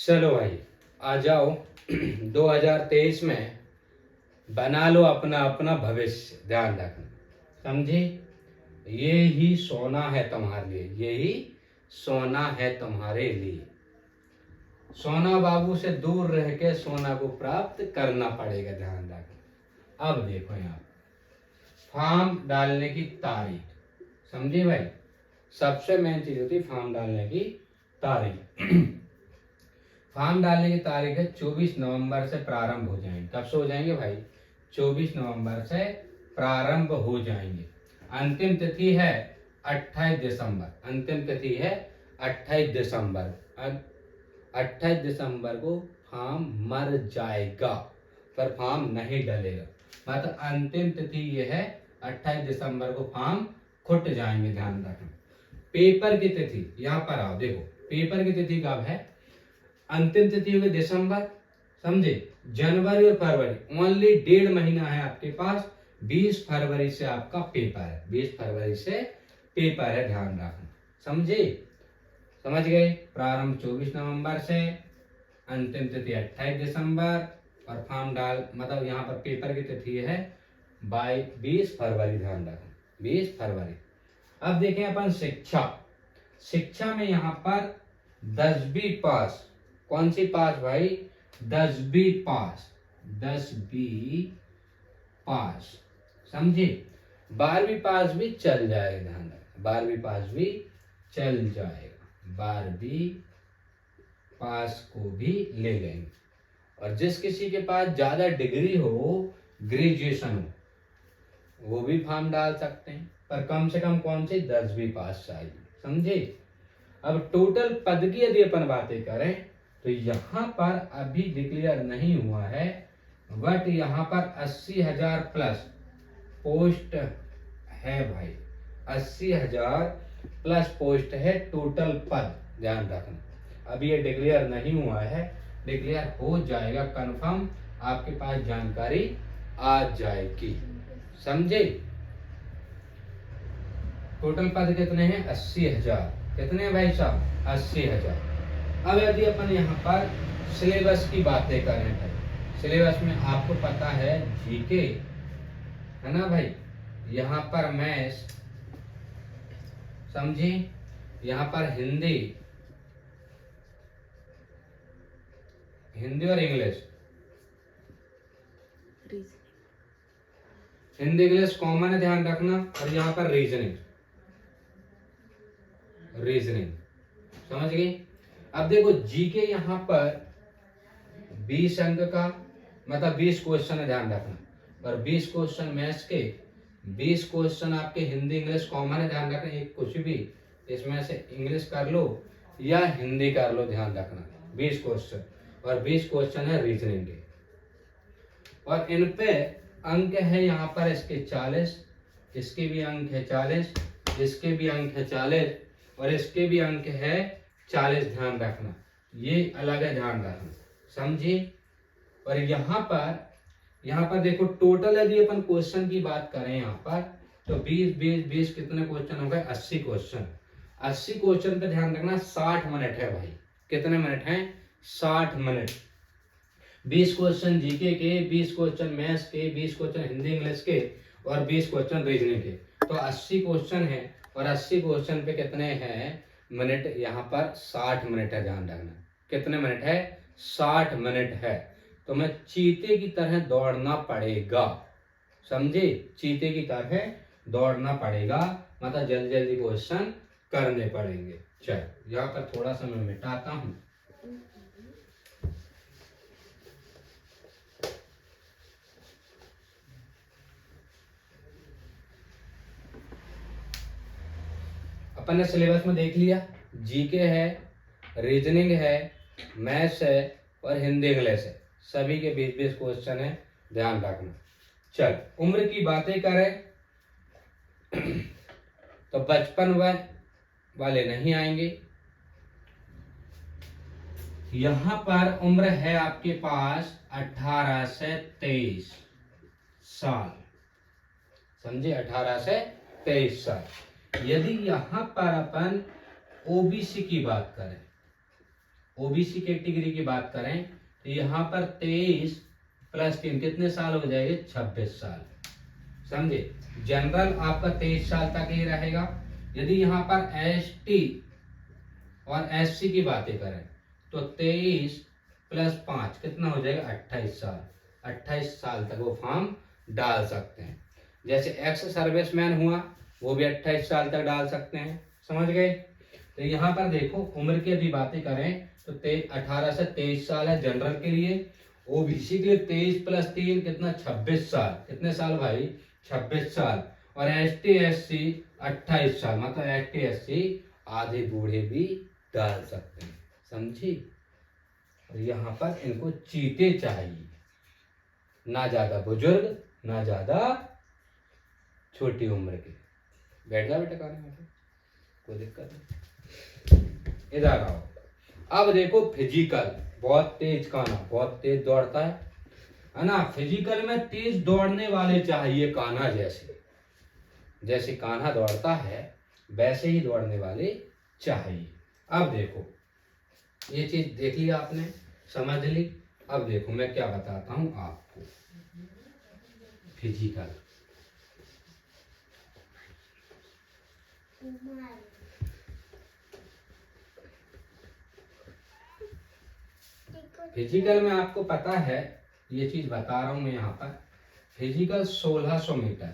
चलो भाई आ जाओ 2023 में बना लो अपना अपना भविष्य, ध्यान रखना, समझे। ये ही सोना है तुम्हारे लिए, यही सोना है तुम्हारे लिए। सोना बाबू से दूर रह के सोना को प्राप्त करना पड़ेगा, ध्यान रखना। अब देखो यहाँ फॉर्म डालने की तारीख, समझे भाई। सबसे मेन चीज होती है फॉर्म डालने की तारीख। फॉर्म डालने की तारीख है 24 नवंबर से प्रारंभ हो जाएंगे। कब से हो जाएंगे भाई? 24 नवंबर से प्रारंभ हो जाएंगे। अंतिम तिथि है 28 दिसंबर। अंतिम तिथि है 28 दिसंबर। 28 दिसंबर को फॉर्म मर जाएगा, पर फॉर्म नहीं डलेगा। मतलब अंतिम तिथि ये है 28 दिसंबर को फॉर्म खुट जाएंगे, ध्यान रखना। पेपर की तिथि यहाँ पर आओ, देखो पेपर की तिथि कब है? अंतिम तिथि होगी दिसंबर, समझे। जनवरी और फरवरी ओनली 1.5 महीना है आपके पास। 20 फरवरी से आपका पेपर है, 20 फरवरी से पेपर है, ध्यान रखना, समझे। समझ गए। प्रारंभ 24 नवंबर से, अंतिम तिथि 28 दिसंबर, और फॉर्म डाल मतलब यहाँ पर पेपर की तिथि है 20 फरवरी, ध्यान रखना 20 फरवरी। अब देखें अपन शिक्षा। शिक्षा में यहाँ पर 10वीं पास, कौन सी पास भाई? 10वीं पास, 10वीं पास, समझे। 12वीं पास भी चल जाएगा, ध्यान रखना 12वीं पास भी चल जाएगा, 12वीं पास को भी ले लेंगे। और जिस किसी के पास ज्यादा डिग्री हो, ग्रेजुएशन हो, वो भी फॉर्म डाल सकते हैं, पर कम से कम कौन सी? 10वीं पास चाहिए, समझे। अब टोटल पद की यदि अपन बातें करें तो यहाँ पर अभी डिक्लेयर नहीं हुआ है, बट यहाँ पर 80,000 प्लस पोस्ट है भाई। 80,000 प्लस पोस्ट है टोटल पद, ध्यान रखना। अभी ये डिक्लेयर नहीं हुआ है, डिक्लेयर हो जाएगा कंफर्म, आपके पास जानकारी आ जाएगी, समझे। टोटल पद कितने हैं? 80,000। कितने हैं भाई साहब? 80,000। अब यदि अपन यहाँ पर सिलेबस की बातें करें भाई, सिलेबस में आपको पता है जीके है ना भाई, यहाँ पर मैथ्स, समझी, यहाँ पर हिंदी, हिंदी और इंग्लिश, हिंदी इंग्लिश कॉमन है, ध्यान रखना। और यहाँ पर रीजनिंग, रीजनिंग, समझ गई। अब देखो जीके यहाँ पर 20 अंक का मतलब 20 क्वेश्चन है, ध्यान रखना। और 20 क्वेश्चन मैथ्स के, 20 क्वेश्चन आपके हिंदी इंग्लिश कॉमन है, ध्यान रखना। एक कुछ भी इसमें से इंग्लिश कर लो या हिंदी कर लो, ध्यान रखना। 20 क्वेश्चन, और 20 क्वेश्चन है रीजनिंग के। और इन पे अंक है यहाँ पर इसके 40, इसके भी अंक है 40, इसके भी अंक है 40, और इसके भी अंक है 40, ध्यान रखना। ये अलग है, ध्यान रखना, समझिए। और यहाँ पर देखो टोटल यदि अपन क्वेश्चन की बात करें यहाँ पर, तो 20 कितने क्वेश्चन हो गए? 80 क्वेश्चन। 80 क्वेश्चन पे ध्यान रखना 60 मिनट है भाई। कितने मिनट हैं? 60 मिनट। 20 क्वेश्चन जीके के, 20 क्वेश्चन मैथ्स के, 20 क्वेश्चन हिंदी इंग्लिश के, और 20 क्वेश्चन रीजनिंग के। तो 80 क्वेश्चन है, और 80 क्वेश्चन पे कितने हैं मिनट? यहाँ पर 60 मिनट है, ध्यान रखना। कितने मिनट है? 60 मिनट है। तो मैं चीते की तरह दौड़ना पड़ेगा, समझे। चीते की तरह दौड़ना पड़ेगा, मतलब जल्दी जल्दी क्वेश्चन करने पड़ेंगे। चल यहाँ पर थोड़ा सा मैं मिटाता हूं। अपन ने सिलेबस में देख लिया, जीके है, रीजनिंग है, मैथ्स है, और हिंदी इंग्लिश है। सभी के 20-20 क्वेश्चन है, ध्यान रखना। चल उम्र की बातें करें तो बचपन वाले नहीं आएंगे। यहां पर उम्र है आपके पास 18 से 23 साल, समझे। 18 से 23 साल। यदि यहां पर अपन ओबीसी की बात करें, ओबीसी कैटेगरी की बात करें तो यहाँ पर 23 प्लस 3 कितने साल हो जाएंगे? 26 साल। समझे? जनरल आपका 23 साल तक ही रहेगा। यदि यहाँ पर एसटी और एससी की बातें करें तो 23 प्लस 5 कितना हो जाएगा? 28 साल। 28 साल तक वो फॉर्म डाल सकते हैं। जैसे एक्स सर्विसमैन हुआ, वो भी 28 साल तक डाल सकते हैं। समझ गए? तो यहाँ पर देखो उम्र की यदि बातें करें तो 18 से 23 साल है जनरल के लिए। ओबीसी के लिए 23 प्लस 3 कितना? 26 साल। कितने साल भाई? 26 साल। और एसटी एससी 28 साल। मतलब एसटी एससी आधे बूढ़े भी डाल सकते हैं। समझी? और यहाँ पर इनको चीते चाहिए, ना ज्यादा बुजुर्ग ना ज्यादा छोटी उम्र के। बैठ जा बेटा, खाने में कोई दिक्कत नहीं। इधर आओ। अब देखो फिजिकल, बहुत तेज कान्हा, बहुत तेज दौड़ता है ना। फिजिकल में तेज दौड़ने वाले चाहिए कान्हा जैसे। जैसे कान्हा दौड़ता है वैसे ही दौड़ने वाले चाहिए। अब देखो ये चीज देख ली आपने, समझ ली। अब देखो मैं क्या बताता हूं आपको। फिजिकल फिजिकल में आपको पता है, ये चीज बता रहा हूं मैं यहाँ पर। फिजिकल 1600 मीटर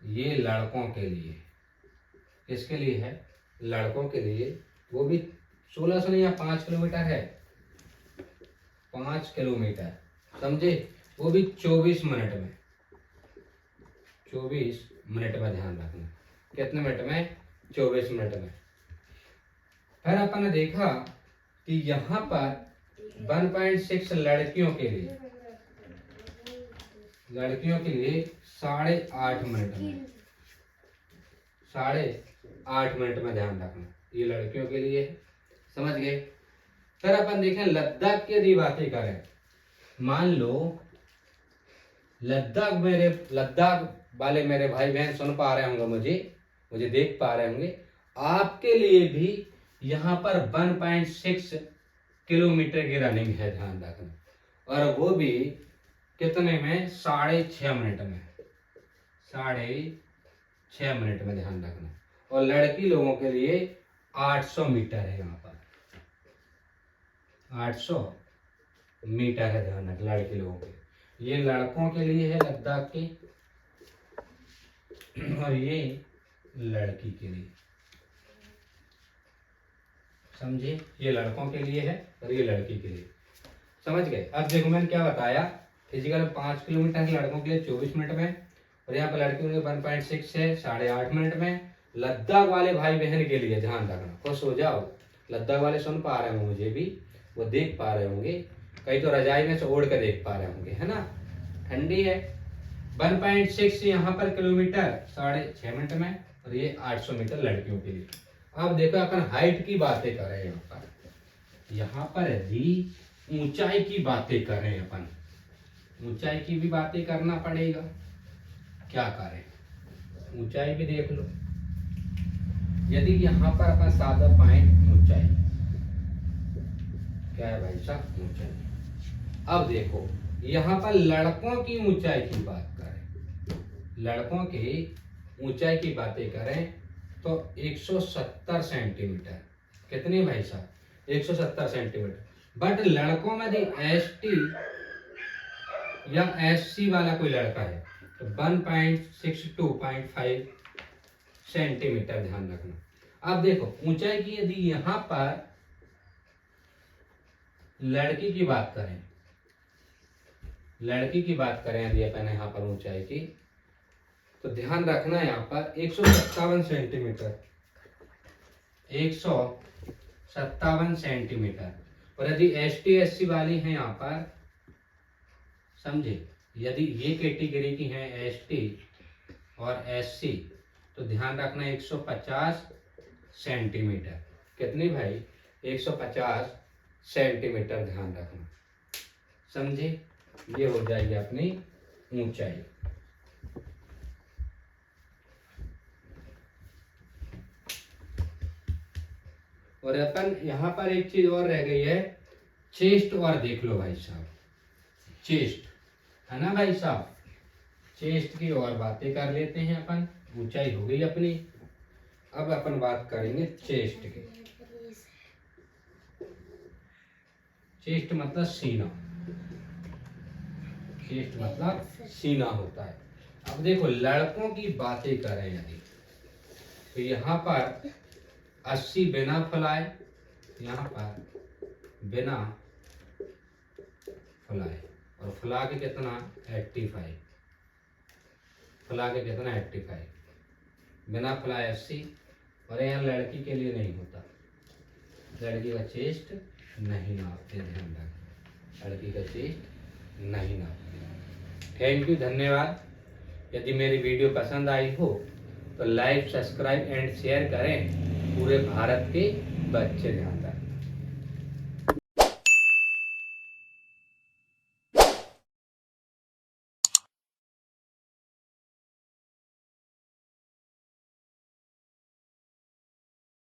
ये लड़कों के लिए। किसके लिए है? लड़कों के लिए। वो भी 1600 नहीं, या 5 किलोमीटर है। 5 किलोमीटर, समझे? वो भी 24 मिनट में। 24 मिनट में, ध्यान रखना। कितने मिनट में? 24 मिनट में। फिर अपन ने देखा कि यहाँ पर 1.6 लड़कियों के लिए, लड़कियों के लिए 8.5 मिनट में। 8.5 मिनट में, ध्यान रखना। ये लड़कियों के लिए है। समझ गए? फिर अपन देखें लद्दाख की यदि बातें करें। मान लो लद्दाख वाले मेरे भाई बहन सुन पा रहे होंगे, मुझे देख पा रहे होंगे। आपके लिए भी यहाँ पर 1.6 किलोमीटर की रनिंग है, ध्यान रखना। और वो भी कितने में? 6.5 मिनट में। 6.5 मिनट में, ध्यान रखना। और लड़की लोगों के लिए 800 मीटर है। यहाँ पर 800 मीटर है, ध्यान रखना, लड़के लोगों के। ये लड़कों के लिए है लद्दाख की, और ये लड़की के लिए। समझे? ये लड़कों के लिए है और ये लड़की के लिए। समझ गए? अब देखो मैंने क्या बताया। फिजिकल 5 किलोमीटर है लड़कों के लिए 24 मिनट में, और यहाँ पर लड़कियों के लिए 1.6 है 8.5 मिनट में। लद्दाख वाले भाई बहन के लिए ध्यान रखना, खुश हो जाओ। लद्दाख वाले सुन पा रहे होंगे, मुझे भी वो देख पा रहे होंगे। कई तो रजाई में से ओढ़ कर देख पा रहे होंगे, है ना, ठंडी है। 1.6 यहाँ पर किलोमीटर 6.5 मिनट में, और ये 800 मीटर लड़कियों के लिए। अब देखो अपन हाइट की बातें करें। यहाँ पर यदि ऊंचाई की बातें करें, अपन ऊंचाई की भी बातें करना पड़ेगा। क्या करें? ऊंचाई भी देख लो। यदि यहाँ पर अपन सादा पॉइंट ऊंचाई, क्या है भाई साहब? ऊंचाई। अब देखो यहाँ पर लड़कों की ऊंचाई की बात करें, लड़कों की ऊंचाई की बातें करें तो 170 सेंटीमीटर। कितनी भाई साहब? 170 सेंटीमीटर। बट लड़कों में यदि एसटी या एससी वाला कोई लड़का है तो 1.62.5 सेंटीमीटर, ध्यान रखना। अब देखो ऊंचाई की यदि यहाँ पर लड़की की बात करें, लड़की की बात करें यदि अपन यहाँ पर ऊंचाई की, तो ध्यान रखना यहाँ पर 157 सेंटीमीटर, 157 सेंटीमीटर। और यदि एस टी एस सी वाली है यहाँ पर, समझे, यदि ये कैटेगरी की है एस टी और एस सी, तो ध्यान रखना 150 सेंटीमीटर। कितनी भाई? 150 सेंटीमीटर, ध्यान रखना। समझे? ये हो जाएगी अपनी ऊंचाई। और अपन यहाँ पर एक चीज और रह गई है, चेस्ट और देख लो भाई साहब, चेस्ट है ना भाई साहब, चेस्ट की और बातें कर लेते हैं अपन। ऊंचाई हो गई अपनी, अब अपन बात करेंगे चेस्ट की। चेस्ट मतलब सीना, चेस्ट मतलब सीना होता है। अब देखो लड़कों की बातें करें यदि, तो यहाँ पर 80 बिना फुलाए, यहाँ पर बिना फुलाए, और फुला के कितना 85, फुला के कितना 85, बिना फुलाए 80। और यहाँ लड़की के लिए नहीं होता, लड़की का चेस्ट नहीं नापते, ध्यान रखें, लड़की का चेस्ट नहीं नापते। थैंक यू, धन्यवाद। यदि मेरी वीडियो पसंद आई हो तो लाइक, सब्सक्राइब एंड शेयर करें। पूरे भारत के बच्चे ध्यान रखें।